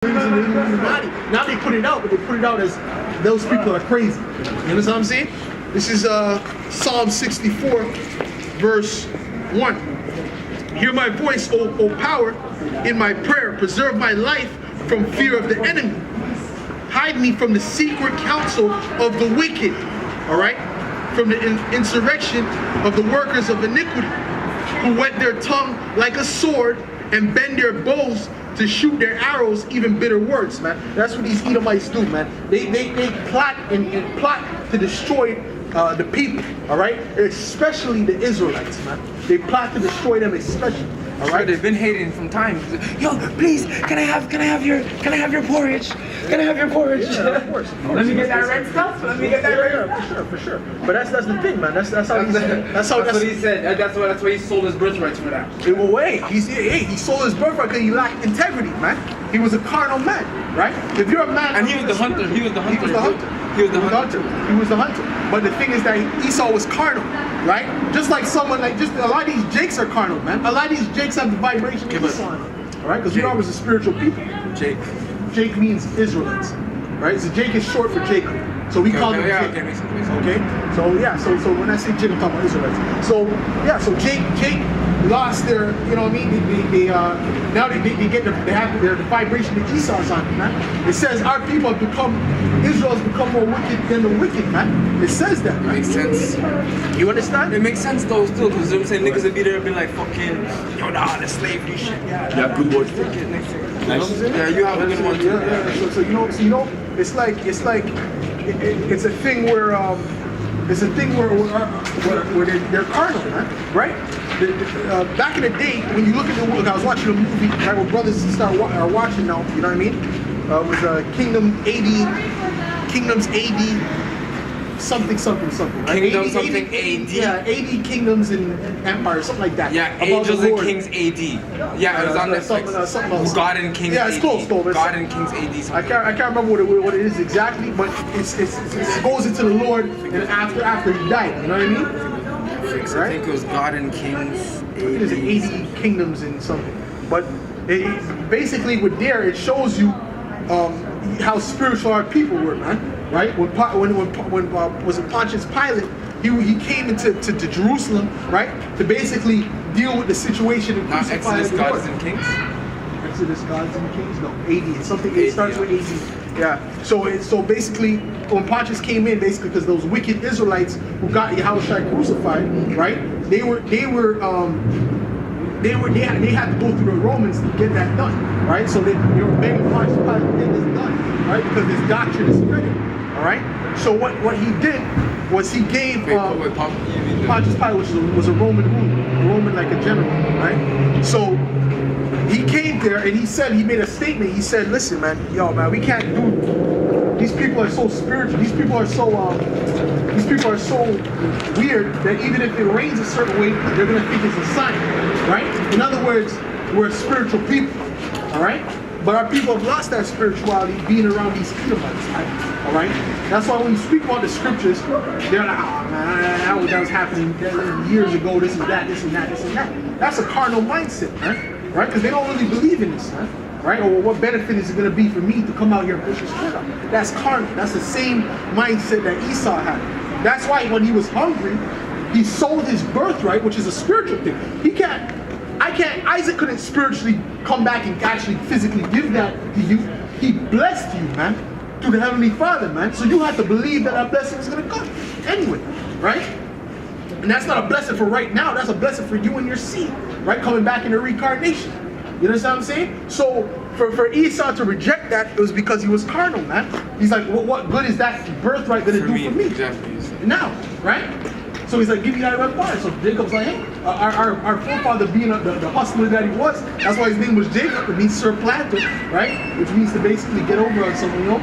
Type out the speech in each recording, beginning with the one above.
Illuminati. Now they put it out, but they put it out as those people are crazy. You understand what I'm saying? This is Psalm 64, verse 1. Hear my voice, O power, in my prayer. Preserve my life from fear of the enemy. Hide me from the secret counsel of the wicked. All right? From the insurrection of the workers of iniquity, who whet their tongue like a sword and bend their bows to shoot their arrows, even bitter words, man. That's what these Edomites do, man. They plot and plot to destroy the people, all right? Especially the Israelites, man. They plot to destroy them, especially. All right, they've been hating from time. Yo, please, can I have your porridge? Can I have your porridge? Yeah, of course. Let me get that red stuff. Let me get that red. For sure. But that's the thing, man. That's how he said. That's what he said. That's why he sold his birthright for that. In a way, he sold his birthright because he lacked integrity, man. He was a carnal man, right? If you're a man, and he was the hunter. He was the hunter. But the thing is that Esau was carnal, right? Just like someone like a lot of these Jakes are carnal, man. A lot of these Jakes have the vibration of Esau on them, all right? Because we are always a spiritual people. Jake means Israelites, right? So Jake is short for Jacob. So we call him Jake. Okay, makes sense. Okay? So yeah, so when I say Jake, I'm talking about Israelites. So yeah, so Jake lost their, you know what I mean? Now they have the vibration that Esau's on, man. It says our people have become, Israel has become more wicked than the wicked, man. It says that, man. It makes sense. You understand? It makes sense though still, because I'm saying niggas would be there and be like fucking, yo, nah, the slavery shit. Yeah, good word. Nice. Yeah, you have a good one too. Yeah. So you know, it's a thing where they're carnal, man, right? Back in the day, when you look at the world, I was watching a movie, right, where brothers are watching now, you know what I mean? It was Kingdoms AD, something, right? Kingdom something AD? Yeah, AD Kingdoms and Empires, something like that. Yeah, Angels and Kings AD. Yeah, it was on Netflix. Something else. God and Kings AD. Yeah, it's close. God and Kings AD. I can't remember what it is exactly, but it goes into the Lord and after he died. You know what I mean? Right? I think it was God and Kings. It is 80 kingdoms and something. But basically, with there, it shows you how spiritual our people were, man. Right? When was it Pontius Pilate? He came into Jerusalem, right, to basically deal with the situation and crucify Exodus, Gods and Kings. Exodus, Gods and Kings. No, AD. It's something. It starts with AD. Yeah. So basically, when Pontius came in, basically because those wicked Israelites who got Yahushua crucified, right? They had to go through the Romans to get that done, right? So they were begging Pontius Pilate to get this done, right? Because this doctrine is spreading, all right? So what he did was he gave Pontius Pilate, was a Roman ruler, like a general, right? So he came there and he made a statement. He said, "Listen, man, we can't do. These people are so spiritual. These people are so weird that even if it rains a certain way, they're gonna think it's a sign, right? In other words, we're a spiritual people, all right? But our people have lost that spirituality being around these Edomites, right? All right? That's why when you speak about the scriptures, they're like, oh man, that was happening years ago, this and that. That's a carnal mindset, man, right? Because they don't really believe in this, man. Right? Or what benefit is it going to be for me to come out here and push this foot up? That's carnal. That's the same mindset that Esau had. That's why when he was hungry, he sold his birthright, which is a spiritual thing. Isaac couldn't spiritually come back and actually physically give that to you. He blessed you, man, through the Heavenly Father, man. So you have to believe that blessing is going to come anyway, right? And that's not a blessing for right now. That's a blessing for you and your seed, right? Coming back in the reincarnation. You understand what I'm saying? So for Esau to reject that, it was because he was carnal, man. He's like, well, what good is that birthright going to do for me? Exactly. Now, right? So he's like, give me that red bar. So Jacob's like, hey, our forefather being the hustler that he was, that's why his name was Jacob. It means surplanter, right? Which means to basically get over on someone,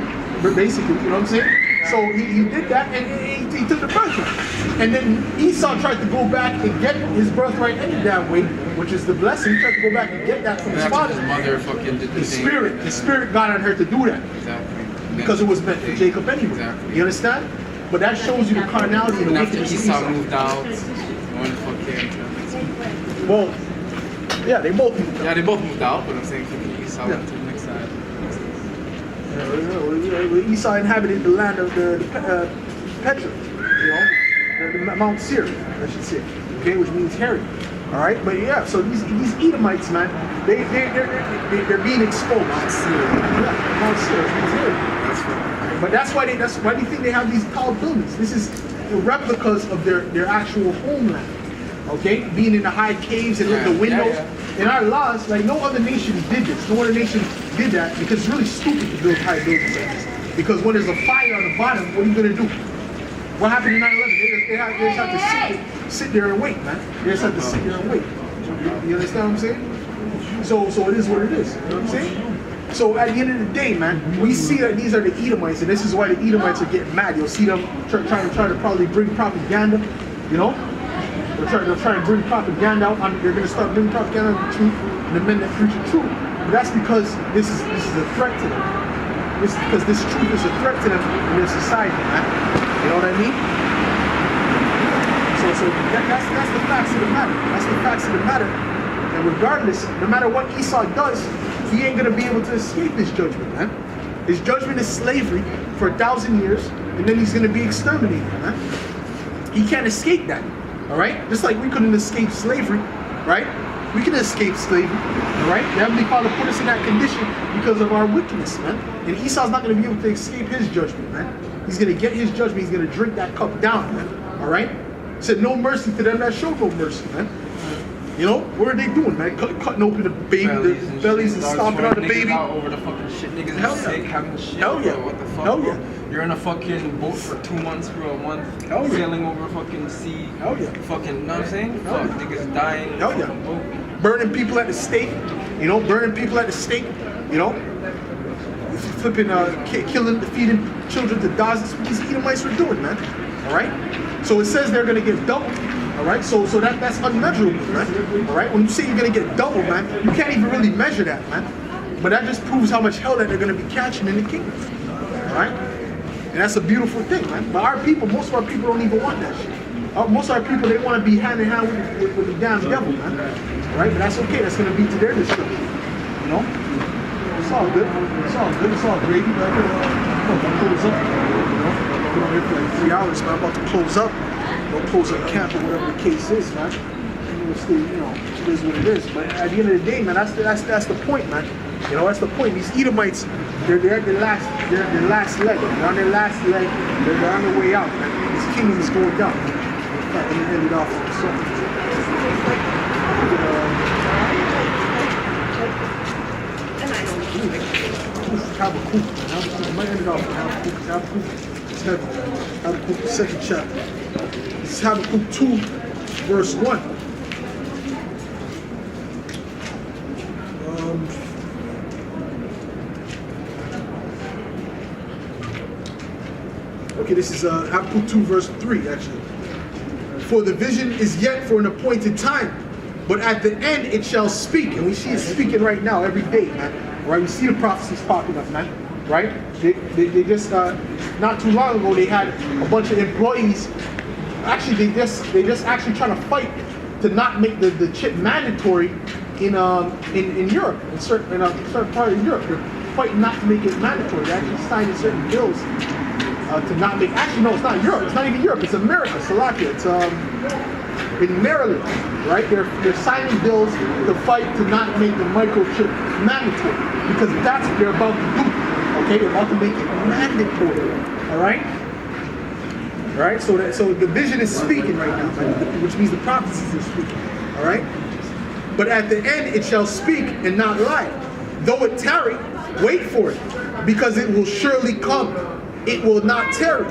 basically, you know what I'm saying? So he did that and he took the birthright. And then Esau tried to go back and get his birthright any damn way, which is the blessing. He tried to go back and get that from his father. His mother fucking did the spirit got on her to do that. Exactly. Because it was meant for Jacob anyway. Exactly. You understand? But that shows you the carnality and the wickedness of Esau moved out, one fucking. Well, yeah, they both moved out. Yeah, they both moved out, but I'm saying fucking Esau went to the next side. Esau inhabited the land of the Petra, the Mount Seir, I should say, okay, which means hairy. All right, but yeah, so these Edomites, man, they're being exposed. Mount Seir. Yeah, Mount Seir. That's right. But that's why they think they have these tall buildings. This is replicas of their actual homeland. Okay, being in the high caves and the windows. Yeah. In our laws, like no other nation did this. No other nation did that because it's really stupid to build high buildings like this. Because when there's a fire on the bottom, what are you gonna do? What happened in 9/11? They just have to sit there and wait, man. They just have to sit there and wait. You understand what I'm saying? So it is what it is. You know what I'm saying? So at the end of the day, man, we see that these are the Edomites, and this is why the Edomites are getting mad. You'll see them trying to probably bring propaganda, you know? They'll try to bring propaganda out. They're going to start bringing propaganda on the truth and the men that preach the truth. But that's because this is a threat to them. Because this truth is a threat to them in their society, man. You know what I mean? So that's the facts of the matter. That's the facts of the matter. And regardless, no matter what Esau does, he ain't going to be able to escape his judgment, man. His judgment is slavery for 1,000 years, and then he's going to be exterminated, man. He can't escape that. All right, just like we couldn't escape slavery, right? We can escape slavery, all right? The Heavenly Father put us in that condition because of our wickedness, man. And Esau's not going to be able to escape his judgment, man. He's going to get his judgment. He's going to drink that cup down, man. All right? He said, no mercy to them that show no mercy, man. You know, what are they doing, man? Cutting open the bellies and stomping on the baby. Over the fucking shit, niggas Hell is yeah. sick, having shit. Hell yeah. Bro, what the fuck, Hell bro? yeah. You're in a fucking boat for 2 months, bro, a month. Hell yeah. Sailing over a fucking sea. Hell yeah. Fucking, you know what I'm saying? Hell Fuck, yeah. niggas dying in Hell a yeah. fucking boat. Burning people at the stake, you know, burning people at the stake, you know, flipping, killing, feeding children to dogs. That's what these Edomites were doing, man. All right. So it says they're gonna get double. All right. So that's unmeasurable, man. All right. When you say you're gonna get double, man, you can't even really measure that, man. But that just proves how much hell that they're gonna be catching in the kingdom. All right. And that's a beautiful thing, man. But our people, most of our people don't even want that shit. Most of our people, they want to be hand in hand with the damn devil, man. Right? But that's okay. That's going to be to their destruction. You know? It's all good. It's all good. It's all gravy. But I'm about to close up. You know? I've been on here for like 3 hours, man. I'm about to close up. We'll close up camp or whatever the case is, man. And we'll stay, you know, it is what it is. But at the end of the day, man, that's the point, man. You know, that's the point. These Edomites, they're at their last leg. They're on their last leg. They're on their way out, man. This kingdom is going down. Let me end it off with a song. Habakkuk. I might end it off with Habakkuk. Habakkuk is heavy. Habakkuk, the second chapter. This is Habakkuk 2, verse 1. Okay, this is Habakkuk 2, verse 3, actually. For the vision is yet for an appointed time, but at the end it shall speak. And we see it speaking right now, every day, man. Right? We see the prophecies popping up, man. Right? They just, not too long ago, they had a bunch of employees. Actually, they just actually trying to fight to not make the chip mandatory in Europe, in a certain part of Europe. They're fighting not to make it mandatory. They're actually signing certain bills to not make, actually no, it's not Europe, it's not even Europe, it's America, Slovakia, it's in Maryland, right? They're signing bills to fight to not make the microchip mandatory, because that's what they're about to do, okay? They're about to make it mandatory, all right? All right, so the vision is speaking right now, right? Which means the prophecies are speaking, all right? But at the end it shall speak and not lie. Though it tarry, wait for it, because it will surely come. It will not tarry.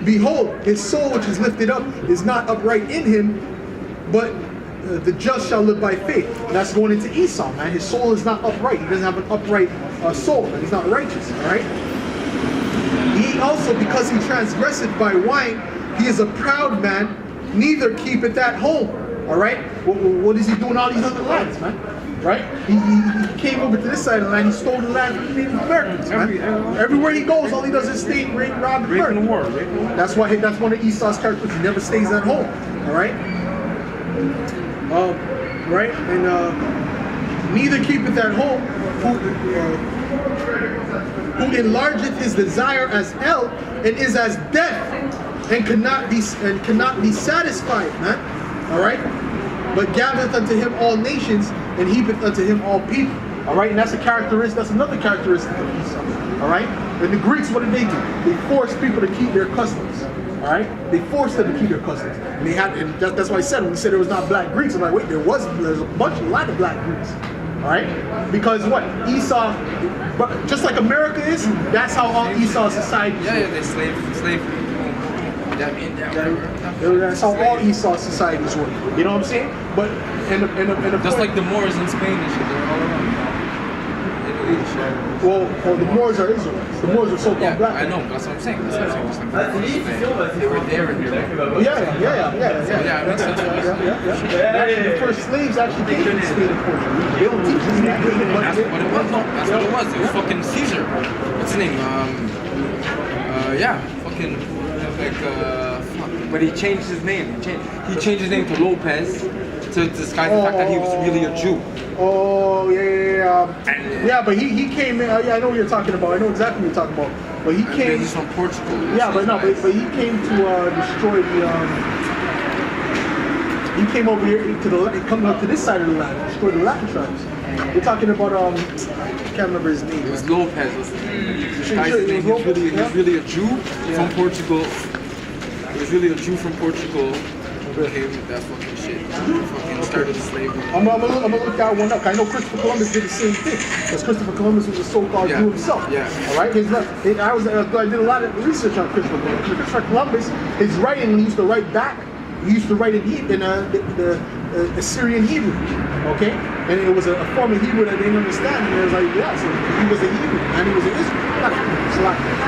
Behold, his soul which is lifted up is not upright in him, but the just shall live by faith. And that's going into Esau, man. His soul is not upright. He doesn't have an upright soul. Man. He's not righteous, all right? He also, because he transgresseth by wine, he is a proud man, neither keepeth at home, all right? What is he doing all these other lands, man? Right? He came over to this side of the land. He stole the land from the Native Americans, man. Everywhere he goes, all he does is stay, rape, rob, and murder. That's one of Esau's characteristics. He never stays at home. All right? Right? And neither keepeth at home who enlargeth his desire as hell and is as death and cannot be satisfied, man. All right, but gathereth unto him all nations and heapeth unto him all people. All right, and that's a characteristic. That's another characteristic of Esau. All right, and the Greeks, what did they do? They forced people to keep their customs. All right, they forced them to keep their customs. And they had, and that's why I said when we said there was not black Greeks, I'm like, wait, there's a lot of black Greeks. All right, because what Esau, but just like America is, that's how all Esau society is. Yeah, they slave. That's how all Esau societies work. You know what I'm saying? But and the Just point, like the Moors in Spain and shit, they're all around. Italy and shit. well, the Moors are Israelites. The Moors are so-called Yeah, black. I know, that's what I'm saying. That's what I'm saying. They were there and here. Yeah. Yeah, it makes sense. Actually, the first slaves actually came from Spain and Portugal. They don't teach us that. That's what it was. No, that's what it was. It was fucking Caesar. What's his name? Fucking like fuck. But he changed his name. He changed his name to Lopez to disguise the fact that he was really a Jew. Oh, yeah, but he came in. Yeah, I know what you're talking about. I know exactly what you're talking about. But he came. He's from Portugal. Yeah, but no, but he came to destroy the. He came over here to coming up to this side of the land, destroy the Latin tribes. We're talking about I can't remember his name. It was Lopez. Was disguised his name. He was really a Jew from Portugal. He was really a Jew from Portugal. Came with that fucking shit. Fucking started slavery. I'm gonna look that one up. I know Christopher Columbus did the same thing. Because Christopher Columbus was a so-called Jew himself. Yeah. All right. I did a lot of research on Christopher Columbus. Christopher Columbus, his writing, he used to write back. He used to write in the Assyrian Hebrew. Okay. And it was a form of Hebrew that they didn't understand. And it was like, yeah, so he was a Hebrew and he was an Israelite.